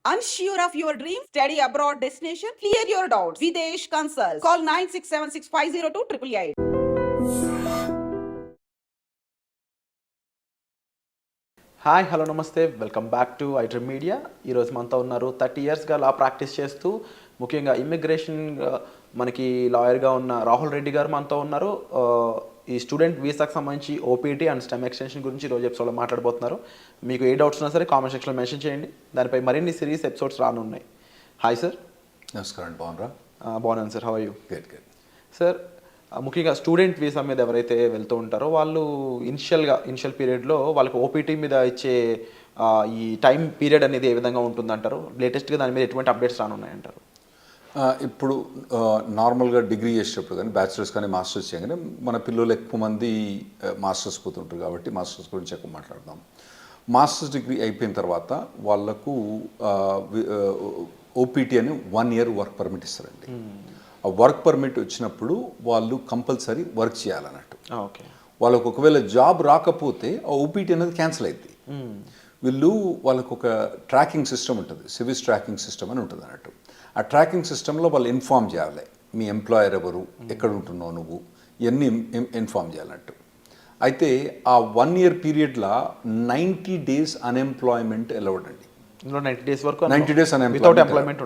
Unsure of your dream? Study abroad destination? Clear your doubts. Videsh Consult. Call 9676502888. Hi hello నమస్తే welcome back to iDream Media. ఈరోజు మనతో ఉన్నారు 30 ఇయర్స్గా law practice చేస్తూ ముఖ్యంగా immigration మనకి లాయర్గా ఉన్న రాహుల్ రెడ్డి గారు మనతో ఉన్నారు. ఈ స్టూడెంట్ వీసాకు సంబంధించి ఓపీటీ అండ్ స్టెమ్ ఎక్స్టెన్షన్ గురించి ఈరోజు ఎపిసోడ్లో మాట్లాడబోతున్నారు. మీకు ఏ డౌట్స్ ఉన్నా సరే కామెంట్ సెక్షన్లో మెన్షన్ చేయండి. దానిపై మరిన్ని సిరీస్ ఎపిసోడ్స్ రానున్నాయి. Hi sir. నమస్కారం. బాగున్నారా? బాగున్నాను sir. How are you? Good good. Sir, ముఖ్యంగా స్టూడెంట్ వీసా మీద ఎవరైతే వెళ్తూ ఉంటారో వాళ్ళు ఇనిషియల్ పీరియడ్లో వాళ్ళకి ఓపీటీ మీద ఇచ్చే ఈ టైం పీరియడ్ అనేది ఏ విధంగా ఉంటుందంటారు? లేటెస్ట్గా దాని మీద ఎటువంటి అప్డేట్స్ రానున్నాయంటారు? ఇప్పుడు నార్మల్గా డిగ్రీ చేసేటప్పుడు కానీ బ్యాచిలర్స్ కానీ మాస్టర్స్ చేయగానే మన పిల్లలు ఎక్కువ మంది మాస్టర్స్ పోతుంటారు కాబట్టి మాస్టర్స్ గురించి ఎక్కువ మాట్లాడదాం. మాస్టర్స్ డిగ్రీ అయిపోయిన తర్వాత వాళ్ళకు ఓపీటీ అని 1 year వర్క్ పర్మిట్ ఇస్తారండి. ఆ వర్క్ పర్మిట్ వచ్చినప్పుడు వాళ్ళు కంపల్సరీ వర్క్ చేయాలన్నట్టు. ఓకే. వాళ్ళకు ఒకవేళ జాబ్ రాకపోతే ఆ ఓపీటీ అనేది క్యాన్సిల్ అవుతుంది. వాళ్ళకు ఒక ట్రాకింగ్ సిస్టమ్ ఉంటుంది, సివిస్ ట్రాకింగ్ సిస్టమ్ అని ఉంటుంది అన్నట్టు. ఆ ట్రాకింగ్ సిస్టంలో వాళ్ళు ఇన్ఫామ్ చేయాలి, మీ ఎంప్లాయర్ ఎవరు, ఎక్కడ ఉంటున్నావు నువ్వు, ఇవన్నీ ఇన్ఫామ్ చేయాలన్నట్టు. అయితే ఆ 1 year పీరియడ్లో 90 days అన్ఎంప్లాయ్మెంట్ అలౌడ్ అండి. 90 days వరకు 90 days without employment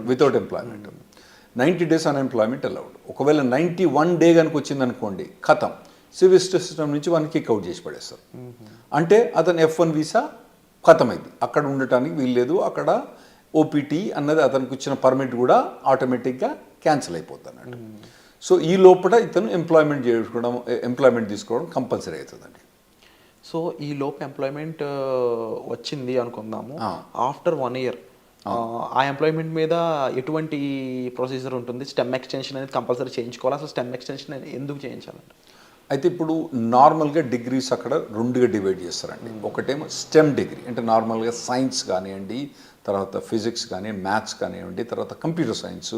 90 days unemployment allowed. ఒకవేళ 91 day కనుక వచ్చింది అనుకోండి, ఖతం, సివిస్ సిస్టమ్ నుంచి వాళ్ళని కిక్ అవుట్ చేసి పడేస్తారు. అంటే అతను F1 వీసా ఖతమైంది, అక్కడ ఉండటానికి వీల్లేదు, అక్కడ ఓపీటీ అన్నది అతనికి ఇచ్చిన పర్మిట్ కూడా ఆటోమేటిక్గా క్యాన్సిల్ అయిపోతుంది అన్నట్టు. సో ఈ లోపల ఇతను ఎంప్లాయ్మెంట్ తీసుకోవడం కంపల్సరీ అవుతుందండి. సో ఈ లోపు ఎంప్లాయ్మెంట్ వచ్చింది అనుకుందాము, ఆఫ్టర్ 1 year ఆ ఎంప్లాయ్మెంట్ మీద ఎటువంటి ప్రొసీజర్ ఉంటుంది? స్టెమ్ ఎక్స్టెన్షన్ అనేది కంపల్సరీ చేయించుకోవాలి. అసలు స్టెమ్ ఎక్స్టెన్షన్ ఎందుకు చేయించాలంటే? అయితే ఇప్పుడు నార్మల్గా డిగ్రీస్ అక్కడ 2గా డివైడ్ చేస్తారండి. ఒకటేమో స్టెమ్ డిగ్రీ అంటే నార్మల్గా సైన్స్ కానివ్వండి, తర్వాత ఫిజిక్స్ కానీ, మ్యాథ్స్ కానివ్వండి, తర్వాత కంప్యూటర్ సైన్స్,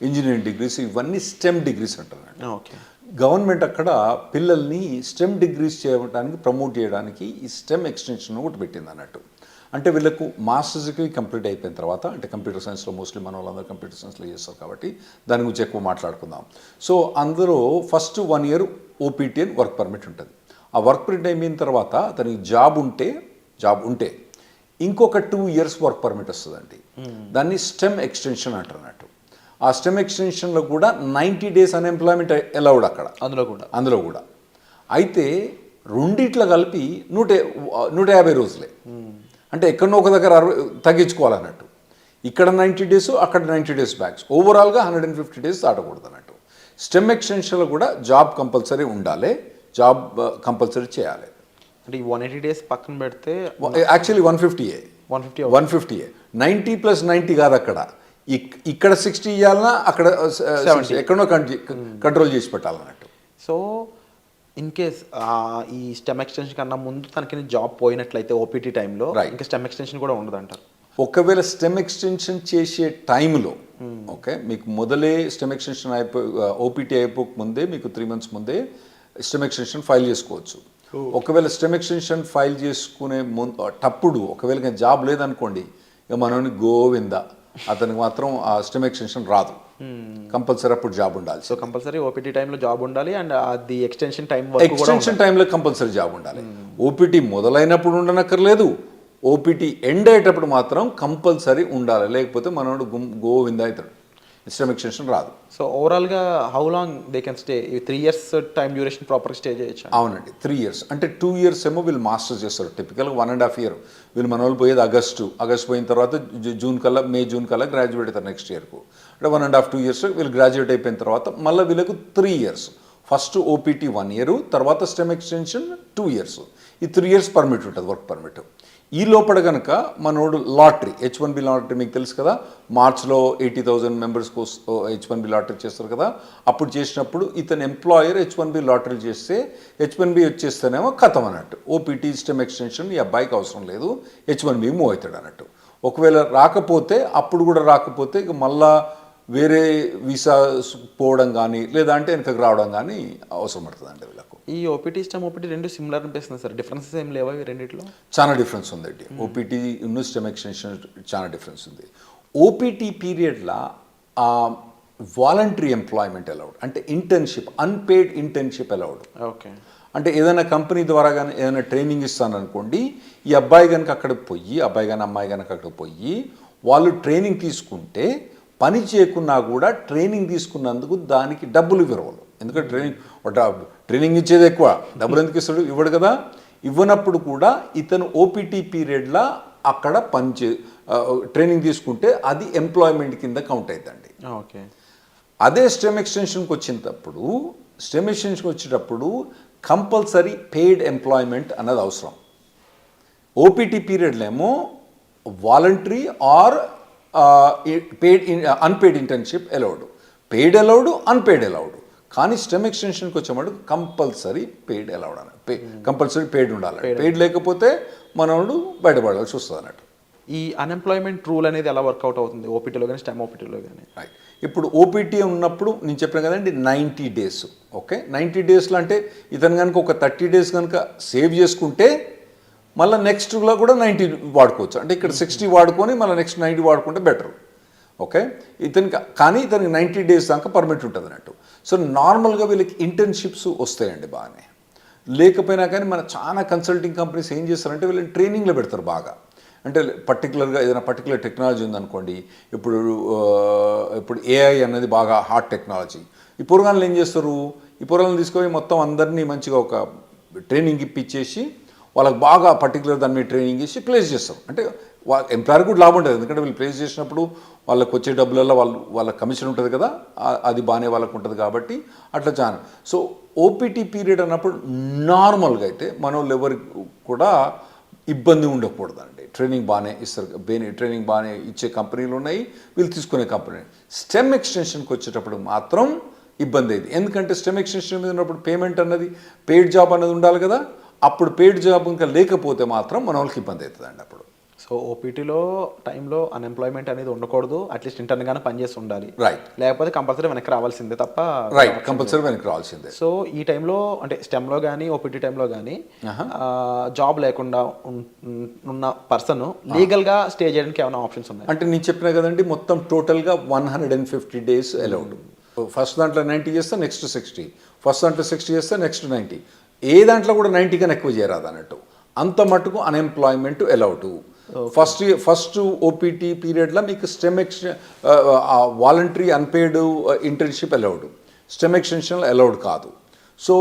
ఇంజనీరింగ్ డిగ్రీస్, ఇవన్నీ స్టెమ్ డిగ్రీస్ అంటారండి. ఓకే. గవర్నమెంట్ అక్కడ పిల్లల్ని స్టెమ్ డిగ్రీస్ చేయడానికి ప్రమోట్ చేయడానికి ఈ స్టెమ్ ఎక్స్టెన్షన్ ఒకటి పెట్టింది అన్నట్టు. అంటే వీళ్ళకు మాస్టర్స్ డిగ్రీ కంప్లీట్ అయిపోయిన తర్వాత, అంటే కంప్యూటర్ సైన్స్లో మోస్ట్లీ మన వాళ్ళందరూ కంప్యూటర్ సైన్స్లో చేస్తారు కాబట్టి దాని గురించి ఎక్కువ మాట్లాడుకుందాం. సో అందులో ఫస్ట్ 1 year ఓపీటీ అని వర్క్ పర్మిట్ ఉంటుంది. ఆ వర్క్ పర్మిట్ అయిపోయిన తర్వాత అతనికి జాబ్ ఉంటే ఇంకొక 2 years వర్క్ పర్మిట్ వస్తుందండి. దాన్ని స్టెమ్ ఎక్స్టెన్షన్ అంటారు అన్నట్టు. ఆ స్టెమ్ ఎక్స్టెన్షన్లో కూడా 90 days అన్ఎంప్లాయ్మెంట్ అలౌడ్ అక్కడ, అందులో కూడా. అయితే రెండిట్లో కలిపి 150 రోజులే. అంటే ఎక్కడనో ఒక దగ్గర తగ్గించుకోవాలన్నట్టు. ఇక్కడ 90 days, అక్కడ 90 days బ్యాక్స్, ఓవరాల్గా 150 days దాటకూడదు అన్నట్టు. స్టెమ్ ఎక్స్టెన్షన్లో కూడా జాబ్ కంపల్సరీ ఉండాలి, జాబ్ కంపల్సరీ చేయాలి. అంటే ఈ 180 days పక్కన పెడితే యాక్చువల్లీ 150 90 + 90 కాదు అక్కడ. ఇక్కడ 60 ఇవ్వాలన్నా అక్కడ 70 ఎక్కడో కంట్రోల్ చేసి పెట్టాలన్నట్టు. సో ఇన్ కేస్ ఈ స్టెమ్ ఎక్స్టెన్షన్ కన్నా ముందు తనకి జాబ్ పోయినట్లయితే ఓపీటీ టైంలో ఇంకా స్టెమ్ ఎక్స్టెన్షన్ కూడా ఉండదంటారు. ఒకవేళ స్టెమ్ ఎక్స్టెన్షన్ చేసే టైంలో ఓకే, మీకు మొదలే స్టెమ్ ఎక్స్టెన్షన్ ఓపీటీ అయిపోక ముందే మీకు 3 months ముందే స్టెమ్ ఎక్స్టెన్షన్ ఫైల్ చేసుకోవచ్చు. ఒకవేళ స్టెమ్ ఎక్స్టెన్షన్ ఫైల్ చేసుకునే తప్పుడు ఒకవేళ జాబ్ లేదనుకోండి, ఇక మనని గోవిందా, అతనికి మాత్రం ఆ స్టెమ్ ఎక్స్టెన్షన్ రాదు. కంపల్సరీ అప్పుడు జాబ్ ఉండాలి. సో కంపల్సరీ ఓపీటీ టైంలో జాబ్ ఉండాలి అండ్ అది ఎక్స్టెన్షన్ టైంలో కంపల్సరీ జాబ్ ఉండాలి. ఓపీటీ మొదలైనప్పుడు ఉండనక్కర్లేదు, ఓపీటీ ఎండ్ అయ్యేటప్పుడు మాత్రం కంపల్సరీ ఉండాలి. లేకపోతే మనోడు గోవిందా అవుతాడు, స్టెమ్ ఎక్స్టెన్షన్ రాదు. సో ఓవరాల్గా how long they can stay? 3 years time duration proper stay చేయొచ్చు? అవునండి, 3 years. అంటే 2 years ఏమో వీళ్ళు మాస్టర్స్ చేస్తారు. టిపికల్గా 1.5 year. వీళ్ళు మన వాళ్ళు పోయేది ఆగస్ట్ పోయిన తర్వాత మే జూన్ కల్లా గ్రాడ్యుయేట్ అవుతారు నెక్స్ట్ ఇయర్కు. అంటే 1.5-2 years వీళ్ళు గ్రాడ్యుయేట్ అయిపోయిన తర్వాత మళ్ళీ వీళ్ళకు 3 years. ఫస్ట్ ఓపీటీ 1 year, తర్వాత స్టెమ్ ఎక్స్టెన్షన్ 2 years. ఈ 3 years పర్మిట్ ఉంటుంది, వర్క్ పర్మిట్. ఈ లోపల కనుక మనోడు లాటరీ, H1B లాటరీ మీకు తెలుసు కదా, మార్చ్లో 80,000 members H1B లాటరీ చేస్తారు కదా. అప్పుడు చేసినప్పుడు ఇతను ఎంప్లాయర్ H1B లాటరీ చేస్తే H1B వచ్చేస్తేనేమో ఖతం అన్నట్టు. ఓపీటీ స్టెమ్ ఎక్స్టెన్షన్ ఈ అబ్బాయికి అవసరం లేదు, H1B మూవ్ అవుతాడు అన్నట్టు. ఒకవేళ అప్పుడు కూడా రాకపోతే ఇక మళ్ళా వేరే వీసా పోవడం కానీ లేదంటే వెనకకు రావడం కానీ అవసరం పడుతుందండి వీళ్ళకు. ఈ ఓపీటీ స్టెమ్ ఓపీటీ రెండు సిమిలర్ అనిపిస్తుంది సార్, డిఫరెన్సెస్ ఏం లేవా ఈ రెండిట్లో? చాలా డిఫరెన్స్ ఉందండి. ఓపీటీ ఉన్న స్టెమ్ ఎక్స్టెన్షన్ చాలా డిఫరెన్స్ ఉంది. ఓపీటీ పీరియడ్లో వాలంటరీ ఎంప్లాయ్మెంట్ అలౌడ్, అంటే internship, unpaid internship allowed. Okay. అంటే ఏదైనా కంపెనీ ద్వారా కానీ ఏదైనా ట్రైనింగ్ ఇస్తాననుకోండి, ఈ అబ్బాయి కనుక అక్కడికి పోయి, అబ్బాయి కానీ అమ్మాయి కనుక అక్కడికి పోయి వాళ్ళు ట్రైనింగ్ తీసుకుంటే పని చేయకున్నా కూడా ట్రైనింగ్ తీసుకున్నందుకు దానికి డబ్బులు ఇవ్వరు వాళ్ళు. ఎందుకంటే ట్రైనింగ్ ఇచ్చేది ఎక్కువ, డబ్బులు ఎందుకు ఇస్తాడు? ఇవ్వడు కదా. ఇవ్వనప్పుడు కూడా ఇతను ఓపీటీ పీరియడ్లో అక్కడ ట్రైనింగ్ తీసుకుంటే అది ఎంప్లాయ్మెంట్ కింద కౌంట్ అవుతుందండి. ఓకే. అదే స్టెమ్ ఎక్స్టెన్షన్కి వచ్చేటప్పుడు కంపల్సరీ పెయిడ్ ఎంప్లాయ్మెంట్ అన్నది అవసరం. ఓపీటీ పీరియడ్లో ఏమో voluntary or unpaid internship allowed, paid allowed, unpaid allowed. కానీ స్టెమ్ ఎక్స్టెన్షన్కి వచ్చేవాడు కంపల్సరీ పెయిడ్ అలౌడ్ అని, కంపల్సరీ పెయిడ్ ఉండాలి. పెయిడ్ లేకపోతే మనోడు బయటపడాల్సి వస్తుంది అన్నట్టు. ఈ అన్ఎంప్లాయ్మెంట్ రూల్ అనేది ఎలా వర్కౌట్ అవుతుంది ఓపీటీలో కానీ స్టెమ్ ఓపీటీలో కానీ? రైట్. ఇప్పుడు ఓపీటీ ఉన్నప్పుడు నేను చెప్పాను కదండి 90 days. ఓకే, 90 daysలో అంటే ఇతను కనుక ఒక 30 days కనుక సేవ్ చేసుకుంటే మళ్ళీ నెక్స్ట్లో కూడా 90 వాడుకోవచ్చు. అంటే ఇక్కడ 60 వాడుకొని మళ్ళీ నెక్స్ట్ 90 వాడుకుంటే బెటర్. ఓకే, కానీ ఇతనికి 90 days దాకా పర్మిట్ ఉంటుంది అన్నట్టు. సో నార్మల్గా వీళ్ళకి ఇంటర్న్షిప్స్ వస్తాయండి బాగానే. లేకపోయినా కానీ మన చాలా కన్సల్టింగ్ కంపెనీస్ ఏం చేస్తారంటే వీళ్ళని ట్రైనింగ్లో పెడతారు బాగా. అంటే పర్టికులర్గా ఏదైనా పర్టికులర్ టెక్నాలజీ ఉందనుకోండి, ఇప్పుడు ఏఐ అనేది బాగా హాట్ టెక్నాలజీ. ఈ పోరగాళ్ళు ఏం చేస్తారు, ఈ పోరగాళ్ళని తీసుకొని మొత్తం అందరినీ మంచిగా ఒక ట్రైనింగ్ ఇప్పించేసి వాళ్ళకి బాగా పర్టికులర్ దాని మీద ట్రైనింగ్ చేసి ప్లేస్ చేస్తారు. అంటే ఎంప్లాయర్ కూడా లాభం ఉంటుంది, ఎందుకంటే వీళ్ళు ప్లేస్ చేసినప్పుడు వాళ్ళకి వచ్చే డబ్బులలో వాళ్ళ కమిషన్ ఉంటుంది కదా, అది బాగానే వాళ్ళకు ఉంటుంది కాబట్టి అట్లా చాలా. సో ఓపీటీ పీరియడ్ అన్నప్పుడు నార్మల్గా అయితే మన వాళ్ళు ఎవరికి కూడా ఇబ్బంది ఉండకూడదండి. ట్రైనింగ్ బాగానే ఇస్తారు, ట్రైనింగ్ బాగానే ఇచ్చే కంపెనీలు ఉన్నాయి, వీళ్ళు తీసుకునే కంపెనీ. స్టెమ్ ఎక్స్టెన్షన్కి వచ్చేటప్పుడు మాత్రం ఇబ్బంది అయింది. ఎందుకంటే స్టెమ్ ఎక్స్టెన్షన్ మీద ఉన్నప్పుడు పేమెంట్ అన్నది, పెయిడ్ జాబ్ అన్నది ఉండాలి కదా. అప్పుడు పెయిడ్ జాబ్ ఇంకా లేకపోతే మాత్రం మన వాళ్ళకి ఇబ్బంది అవుతుందండి అప్పుడు. సో ఓపీటీలో టైంలో అన్ఎంప్లాయ్మెంట్ అనేది ఉండకూడదు, అట్లీస్ట్ ఇంటర్న్గానే పనిచేసి ఉండాలి. రైట్. లేకపోతే కంపల్సరీ వెనక్కి రావాల్సిందే తప్ప. రైట్, కంపల్సరీ వెనక్కి రావాల్సిందే. సో ఈ టైంలో అంటే స్టెమ్లో కానీ ఓపీటీ టైంలో కానీ జాబ్ లేకుండా ఉన్న పర్సన్ లీగల్గా స్టే చేయడానికి ఏమైనా ఆప్షన్స్ ఉన్నాయి? అంటే నేను చెప్పినా కదండి, మొత్తం టోటల్గా 150 days అలౌడ్. ఫస్ట్ దాంట్లో 90 చేస్తే నెక్స్ట్ 60, ఫస్ట్ దాంట్లో 60 చేస్తే నెక్స్ట్ 90. ఏ దాంట్లో కూడా 90 కన్నా ఎక్కువ చేయరాదు అన్నట్టు. అంత మటుకు అన్ఎంప్లాయ్మెంట్ అలౌడ్. ఫస్ట్ ఓపీటీ పీరియడ్లో మీకు STEM voluntary unpaid internship allowed, STEM ఎక్స్టెన్షన్లో అలౌడ్ కాదు. సో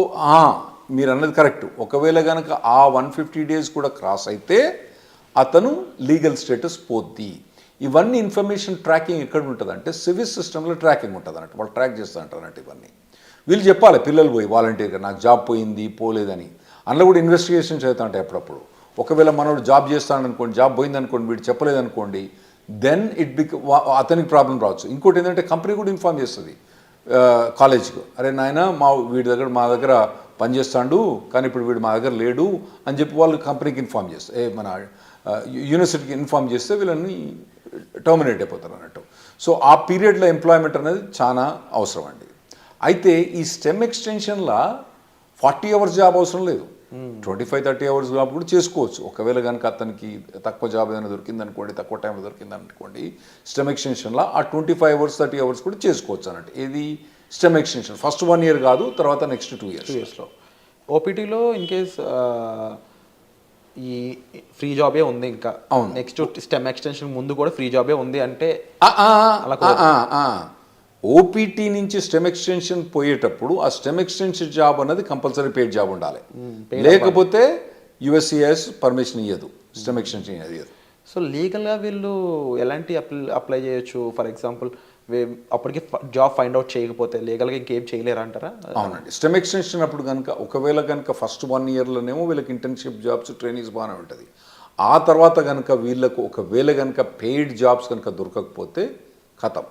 మీరు అన్నది కరెక్ట్. ఒకవేళ కనుక ఆ 150 days కూడా క్రాస్ అయితే అతను లీగల్ స్టేటస్ పోద్ది. ఇవన్నీ ఇన్ఫర్మేషన్ ట్రాకింగ్ ఎక్కడ ఉంటుంది అంటే సివిల్ సిస్టంలో ట్రాకింగ్ ఉంటుంది అన్నట్టు. వాళ్ళు ట్రాక్ చేస్తూ ఉంటారు అన్నట్టు. ఇవన్నీ వీళ్ళు చెప్పాలి, పిల్లలు పోయి వాలంటీర్గా నాకు జాబ్ పోయింది పోలేదని. అందులో కూడా ఇన్వెస్టిగేషన్స్ అవుతా ఉంటాయి అప్పుడప్పుడు. ఒకవేళ మనోడు జాబ్ చేస్తాడనుకోండి, జాబ్ పోయిందనుకోండి, వీడు చెప్పలేదనుకోండి, దెన్ అతనికి ప్రాబ్లం రావచ్చు. ఇంకోటి ఏంటంటే కంపెనీ కూడా ఇన్ఫార్మ్ చేస్తుంది కాలేజ్కు, అరే నాయన మా దగ్గర పనిచేస్తాడు కానీ ఇప్పుడు వీడు మా దగ్గర లేడు అని చెప్పి వాళ్ళు కంపెనీకి ఇన్ఫార్మ్ చేస్తారు, మన యూనివర్సిటీకి ఇన్ఫార్మ్ చేస్తే వీళ్ళని టర్మినేట్ అయిపోతారు అన్నట్టు. సో ఆ పీరియడ్లో ఎంప్లాయ్మెంట్ అనేది చాలా అవసరం అండి. అయితే ఈ స్టెమ్ ఎక్స్టెన్షన్లో 40 hours జాబ్ అవసరం లేదు, 25-30 hours జాబ్ కూడా చేసుకోవచ్చు. ఒకవేళ కనుక అతనికి తక్కువ జాబ్ ఏదైనా దొరికిందనుకోండి, తక్కువ టైంలో దొరికిందనుకోండి, స్టెమ్ ఎక్స్టెన్షన్లో ఆ 25 hours 30 hours కూడా చేసుకోవచ్చు అన్నట్టు. ఇది స్టెమ్ ఎక్స్టెన్షన్ ఫస్ట్ 1 year కాదు, తర్వాత నెక్స్ట్ 2 yearsలో. ఓపీటీలో ఇన్ కేస్ ఈ ఫ్రీ జాబే ఉంది, ఇంకా నెక్స్ట్ స్టెమ్ ఎక్స్టెన్షన్ ముందు కూడా ఫ్రీ జాబే ఉంది అంటే ఓపీటీ నుంచి స్టెమ్ ఎక్స్టెన్షన్ పోయేటప్పుడు ఆ స్టెమ్ ఎక్స్టెన్షన్ జాబ్ అన్నది కంపల్సరీ పెయిడ్ జాబ్ ఉండాలి, లేకపోతే USCIS పర్మిషన్ ఇవ్వదు, స్టెమ్ ఎక్స్టెన్షన్ ఇవ్వదు. సో లీగల్గా వీళ్ళు ఎలాంటి అప్లై చేయొచ్చు? ఫర్ ఎగ్జాంపుల్ అప్పటికి జాబ్ ఫైండ్ అవుట్ చేయకపోతే లీగల్గా ఇంకేం చేయలేరు అంటారా? అవునండి. స్టెమ్ ఎక్స్టెన్షన్ అప్పుడు కనుక ఒకవేళ కనుక ఫస్ట్ 1 yearలోనేమో వీళ్ళకి ఇంటర్న్షిప్ జాబ్స్ ట్రైనింగ్స్ బాగానే ఉంటుంది. ఆ తర్వాత కనుక వీళ్ళకు ఒకవేళ కనుక పెయిడ్ జాబ్స్ కనుక దొరకకపోతే ఖతం.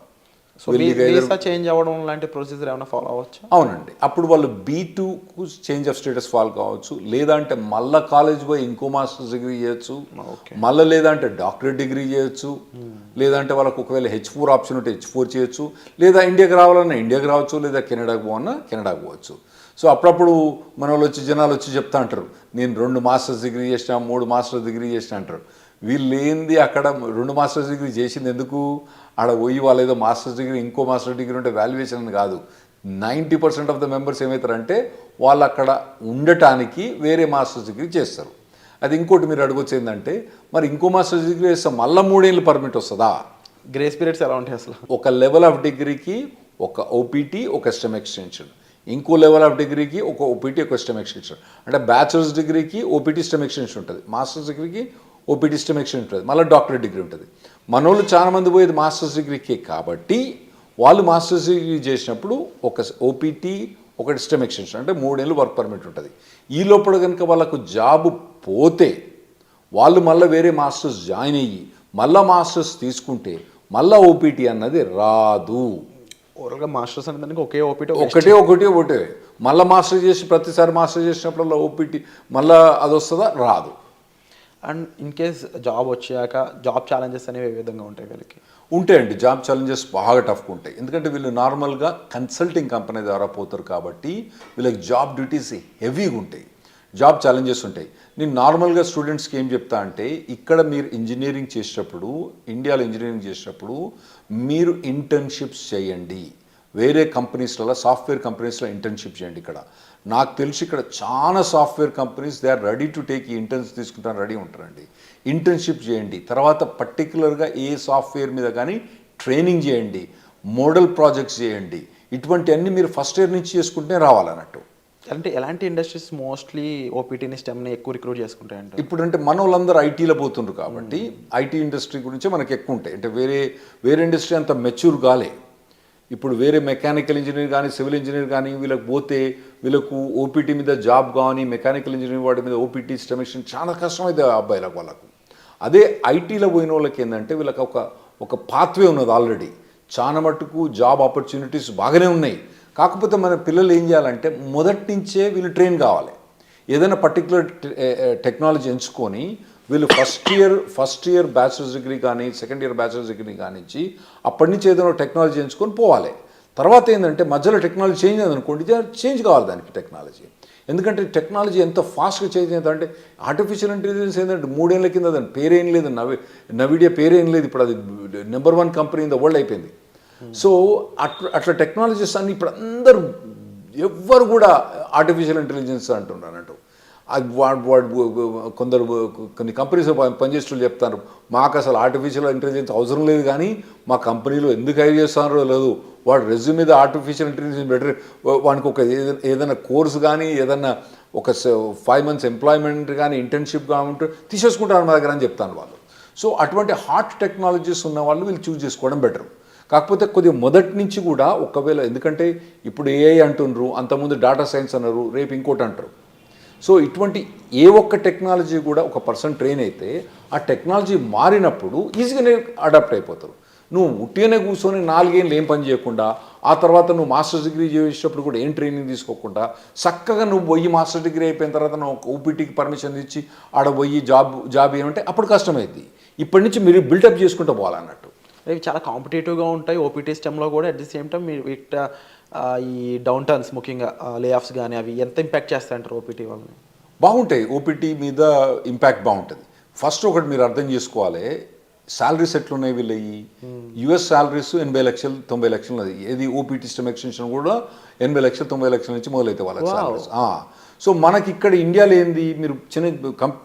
సో వీసా చేంజ్ అవ్వడం లాంటి ప్రొసీజర్ ఏమైనా ఫాలో అవ్వచ్చు? అవునండి. అప్పుడు వాళ్ళు B2కు చేంజ్ ఆఫ్ స్టేటస్ ఫాలో కావచ్చు, లేదంటే మళ్ళీ కాలేజ్ పోయి ఇంకో మాస్టర్స్ డిగ్రీ చేయొచ్చు, మళ్ళీ లేదంటే డాక్టరేట్ డిగ్రీ చేయొచ్చు, లేదంటే వాళ్ళకు ఒకవేళ H4 ఆప్షన్ ఉంటే H4 చేయొచ్చు, లేదా ఇండియాకి రావాలన్నా ఇండియాకి రావచ్చు, లేదా కెనడాకి పోవన్నా కెనడాకి పోవచ్చు. సో అప్పుడప్పుడు మన వాళ్ళు జనాలు వచ్చి చెప్తా అంటారు, నేను 2 మాస్టర్స్ డిగ్రీ చేసినా 3 మాస్టర్స్ డిగ్రీ చేసినా అంటారు. వీళ్ళు ఏంది అక్కడ 2 మాస్టర్స్ డిగ్రీ చేసింది ఎందుకు, ఆడ పోయి వాళ్ళు ఏదో మాస్టర్స్ డిగ్రీ ఇంకో మాస్టర్ డిగ్రీ ఉంటే వాల్యుయేషన్ అని కాదు. 90% ఆఫ్ ద మెంబర్స్ ఏమవుతారంటే వాళ్ళు అక్కడ ఉండటానికి వేరే మాస్టర్స్ డిగ్రీ చేస్తారు. అది ఇంకోటి మీరు అడగొచ్చు ఏంటంటే, మరి ఇంకో మాస్టర్స్ డిగ్రీ చేస్తే మళ్ళీ 3 ఏళ్ళు పర్మిట్ వస్తుందా? గ్రేస్ పీరియడ్స్ ఎలా ఉంటాయి అసలు? ఒక లెవెల్ ఆఫ్ డిగ్రీకి ఒక ఓపీటీ, ఒక స్టెమ్ ఎక్స్టెన్షన్, ఇంకో లెవెల్ ఆఫ్ డిగ్రీకి ఒక ఓపీటీ, ఒక స్టెమ్ ఎక్స్టెన్షన్. అంటే బ్యాచిలర్స్ డిగ్రీకి ఓపీటీ స్టెమ్ ఎక్స్టెన్షన్ ఉంటుంది, మాస్టర్స్ డిగ్రీకి ఓపీటీ స్టెమ్ ఎక్స్టెన్షన్ ఉంటుంది, మళ్ళీ డాక్టరేట్ డిగ్రీ ఉంటుంది. మనోళ్ళు చాలా మంది పోయేది మాస్టర్స్ డిగ్రీకి కాబట్టి వాళ్ళు మాస్టర్స్ డిగ్రీ చేసినప్పుడు ఒక ఓపీటీ, ఒకటి స్టెమ్ ఎక్స్టెన్షన్, అంటే 3 ఏళ్ళు వర్క్ పర్మిట్ ఉంటుంది. ఈ లోపల కనుక వాళ్ళకు జాబ్ పోతే వాళ్ళు మళ్ళీ వేరే మాస్టర్స్ జాయిన్ అయ్యి మళ్ళీ మాస్టర్స్ తీసుకుంటే మళ్ళీ ఓపీటీ అన్నది రాదు. ఓవరాల్గా మాస్టర్స్ అనేది ఒకే ఓపీటీ, ఒకటే మళ్ళీ మాస్టర్ చేసి ప్రతిసారి మాస్టర్ చేసినప్పుడు ఓపీటీ మళ్ళీ అది వస్తుందా? రాదు. అండ్ ఇన్ కేస్ జాబ్ వచ్చాక జాబ్ ఛాలెంజెస్ అనేవి ఏ విధంగా ఉంటాయి వీళ్ళకి? ఉంటాయండి, జాబ్ ఛాలెంజెస్ బాగా టఫ్గా ఉంటాయి. ఎందుకంటే వీళ్ళు నార్మల్గా కన్సల్టింగ్ కంపెనీ ద్వారా పోతారు కాబట్టి వీళ్ళకి జాబ్ డ్యూటీస్ హెవీగా ఉంటాయి, జాబ్ ఛాలెంజెస్ ఉంటాయి. నేను నార్మల్గా స్టూడెంట్స్కి ఏం చెప్తా అంటే, ఇక్కడ మీరు ఇంజనీరింగ్ చేసేటప్పుడు, ఇండియాలో ఇంజనీరింగ్ చేసేటప్పుడు మీరు ఇంటర్న్షిప్స్ చేయండి. వేరే కంపెనీస్లలో, సాఫ్ట్వేర్ కంపెనీస్లో ఇంటర్న్షిప్ చేయండి. ఇక్కడ నాకు తెలిసి ఇక్కడ చాలా software companies they are ready to take ఈ ఇంటర్న్స్ తీసుకుంటాను రెడీ ఉంటారండి. ఇంటర్న్షిప్ చేయండి, తర్వాత పర్టికులర్గా ఏ సాఫ్ట్వేర్ మీద కానీ ట్రైనింగ్ చేయండి, మోడల్ ప్రాజెక్ట్స్ చేయండి. ఇటువంటివన్నీ మీరు ఫస్ట్ ఇయర్ నుంచి చేసుకుంటే రావాలన్నట్టు. అంటే ఎలాంటి ఇండస్ట్రీస్ మోస్ట్లీ ఓపీటీని స్టెమ్ని ఎక్కువ రిక్రూట్ చేసుకుంటాయంటే? ఇప్పుడు అంటే మన వాళ్ళందరూ ఐటీలో పోతుండ్రు కాబట్టి ఐటీ ఇండస్ట్రీ గురించి మనకు ఎక్కువ ఉంటాయి. అంటే వేరే ఇండస్ట్రీ అంత మెచ్యూర్ కాలే. ఇప్పుడు వేరే మెకానికల్ ఇంజనీర్ కానీ, సివిల్ ఇంజనీర్ కానీ వీళ్ళకి పోతే వీళ్ళకు ఓపీటీ మీద జాబ్ కానీ, మెకానికల్ ఇంజనీర్ వాటి మీద ఓపీటీ స్టెమిషన్ చాలా కష్టమైంది అబ్బాయిలకు వాళ్ళకు. అదే ఐటీలో పోయిన వాళ్ళకి ఏంటంటే వీళ్ళకి ఒక పాత్వే ఉన్నది ఆల్రెడీ. చాలా మట్టుకు జాబ్ ఆపర్చునిటీస్ బాగానే ఉన్నాయి. కాకపోతే మన పిల్లలు ఏం చేయాలంటే మొదటి నుంచే వీళ్ళు ట్రైన్ కావాలి. ఏదైనా పర్టికులర్ టెక్నాలజీ ఎంచుకొని వీళ్ళు ఫస్ట్ ఇయర్ బ్యాచిలర్స్ డిగ్రీ కానీ, సెకండ్ ఇయర్ బ్యాచిలర్స్ డిగ్రీ కానించి అప్పటి నుంచి ఏదైనా టెక్నాలజీ ఎంచుకొని పోవాలి. తర్వాత ఏంటంటే మధ్యలో టెక్నాలజీ చేంజ్ అయిందనుకోండి, చేంజ్ కావాలి దానికి టెక్నాలజీ. ఎందుకంటే టెక్నాలజీ ఎంత ఫాస్ట్గా చేంజ్ అయిందంటే ఆర్టిఫిషియల్ ఇంటెలిజెన్స్ ఏంటంటే 3 ఏళ్ల కింద దాని పేరేం లేదు, నవిడియా పేరేం లేదు. ఇప్పుడు అది number 1 company in the world అయిపోయింది. సో అట్లా టెక్నాలజీస్ అన్ని ఇప్పుడు అందరూ ఎవ్వరు కూడా ఆర్టిఫిషియల్ ఇంటెలిజెన్స్ అంటున్నారు అన్నట్టు. అది కొన్ని కంపెనీస్ పనిచేస్తూ చెప్తారు, మాకు అసలు ఆర్టిఫిషియల్ ఇంటెలిజెన్స్ అవసరం లేదు, కానీ మా కంపెనీలో ఎందుకు హైర్ చేస్తున్నారో లేదు, వాడు రెజ్యూమ్ మీద ఆర్టిఫిషియల్ ఇంటెలిజెన్స్ బెటర్, వానికి ఒక ఏదైనా కోర్సు కానీ, ఏదన్నా ఒక 5 months ఎంప్లాయ్మెంట్ కానీ, ఇంటర్న్షిప్ కానీ ఉంటే తీసేసుకుంటారు మా దగ్గర అని చెప్తాను వాళ్ళు. సో అటువంటి హాట్ టెక్నాలజీస్ ఉన్న వాళ్ళు వీళ్ళు చూస్ చేసుకోవడం బెటర్. కాకపోతే కొద్దిగా మొదటి నుంచి కూడా ఒకవేళ, ఎందుకంటే ఇప్పుడు ఏఐ అంటున్నారు, అంతకుముందు డేటా సైన్స్ అన్నారు, రేపు ఇంకోటి అంటారు. సో ఇటువంటి ఏ ఒక్క టెక్నాలజీ కూడా ఒక పర్సన్ ట్రైన్ అయితే ఆ టెక్నాలజీ మారినప్పుడు ఈజీగానే అడాప్ట్ అయిపోతారు. నువ్వు ఉట్టిగానే కూర్చొని 4 ఏళ్ళు ఏం పని చేయకుండా, ఆ తర్వాత నువ్వు మాస్టర్స్ డిగ్రీ చేసేటప్పుడు కూడా ఏం ట్రైనింగ్ తీసుకోకుండా చక్కగా నువ్వు పోయి మాస్టర్ డిగ్రీ అయిపోయిన తర్వాత నువ్వు ఓపీటీకి పర్మిషన్ ఇచ్చి ఆడ పోయి జాబ్ ఏమంటే అప్పుడు కష్టమైంది. ఇప్పటి నుంచి మీరు బిల్డప్ చేసుకుంటూ పోవాలన్నట్టు. ఇవి చాలా కాంపిటేటివ్గా ఉంటాయి ఓపీటీ స్టెమ్లో కూడా. అట్ ది సేమ్ టైం మీరు ఈ డౌన్ టర్న్స్, ముఖ్యంగా లే ఆఫ్స్ కానీ అవి ఎంత ఇంపాక్ట్ చేస్తాయంటారు ఓపీటీ వాళ్ళని? బాగుంటాయి, ఓపీటీ మీద ఇంపాక్ట్ బాగుంటుంది. ఫస్ట్ ఒకటి మీరు అర్థం చేసుకోవాలి, శాలరీస్ ఎట్లున్నాయి వీళ్ళవి. యుఎస్ శాలరీస్ 80 లక్షలు 90 లక్షలు ఉన్నది. ఏది ఓపీటీ స్టెమ్ ఎక్స్టెన్షన్ కూడా 80 లక్షలు 90 లక్షల నుంచి మొదలైతే వాళ్ళకి శాలరీస్. సో మనకి ఇక్కడ ఇండియాలో ఏంది, మీరు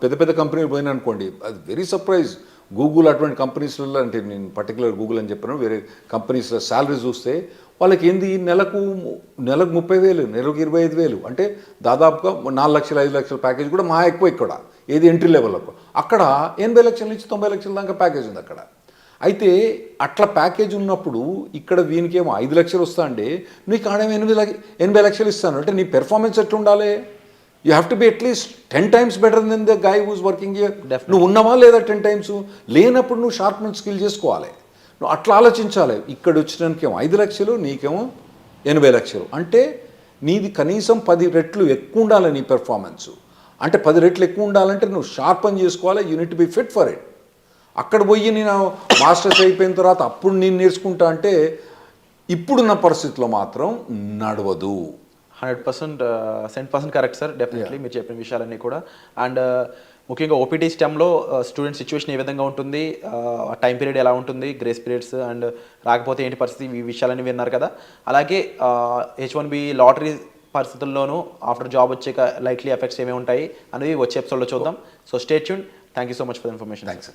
పెద్ద పెద్ద కంపెనీలు పోయినా అనుకోండి, అది వెరీ సర్ప్రైజ్. గూగుల్ అటువంటి కంపెనీస్లలో, అంటే నేను పర్టికులర్ గూగుల్ అని చెప్పాను, వేరే కంపెనీస్లో శాలరీ చూస్తే వాళ్ళకి ఏంది నెలకు 30,000, నెలకు 25,000, అంటే దాదాపుగా 4 లక్షలు 5 లక్షల ప్యాకేజ్ కూడా మా ఎక్కువ ఇక్కడ. ఏది ఎంట్రీ లెవెల్లకు అక్కడ 80 లక్షల నుంచి 90 లక్షల దాకా ప్యాకేజ్ ఉంది అక్కడ. అయితే అట్లా ప్యాకేజ్ ఉన్నప్పుడు ఇక్కడ వీనికేమో 5 లక్షలు వస్తా అంటే నీకు ఆడేమో 80 లక్షలు ఇస్తాను అంటే నీ పెర్ఫార్మెన్స్ ఎట్లా ఉండాలి? You have to be at least 10 times better than the guy who's working here. నువ్వు ఉన్నావా లేదా 10 times? లేనప్పుడు నువ్వు షార్ప్మెంట్ స్కిల్ చేసుకోవాలి. నువ్వు అట్లా ఆలోచించాలి. ఇక్కడ వచ్చినానికేమో 5 లక్షలు, నీకేమో 80 లక్షలు, అంటే నీది కనీసం 10 రెట్లు ఎక్కువ ఉండాలి నీ పెర్ఫార్మెన్స్. అంటే 10 రెట్లు ఎక్కువ ఉండాలంటే నువ్వు షార్ప్ అని చేసుకోవాలి. Unit be fit for it. అక్కడ పోయి నేను మాస్టర్స్ అయిపోయిన తర్వాత అప్పుడు నేను నేర్చుకుంటా అంటే ఇప్పుడున్న పరిస్థితిలో మాత్రం నడవదు. 100% కరెక్ట్ సార్, డెఫినెట్లీ మీరు చెప్పిన విషయాలన్నీ కూడా. అండ్ ముఖ్యంగా ఓపీటీ స్టెమ్లో స్టూడెంట్ సిచ్యువేషన్ ఏ విధంగా ఉంటుంది, టైం పీరియడ్ ఎలా ఉంటుంది, గ్రేస్ పీరియడ్స్ అండ్ రాకపోతే ఏంటి పరిస్థితి, ఈ విషయాలన్నీ విన్నారు కదా. అలాగే H1B లాటరీ పరిస్థితుల్లోనూ ఆఫ్టర్ జాబ్ వచ్చాక లైక్లీ ఎఫెక్ట్స్ ఏమేమి ఉంటాయి అనేవి వచ్చే ఎపిసోడ్లో చూద్దాం. So stay tune. Thank you so much for information. Thanks.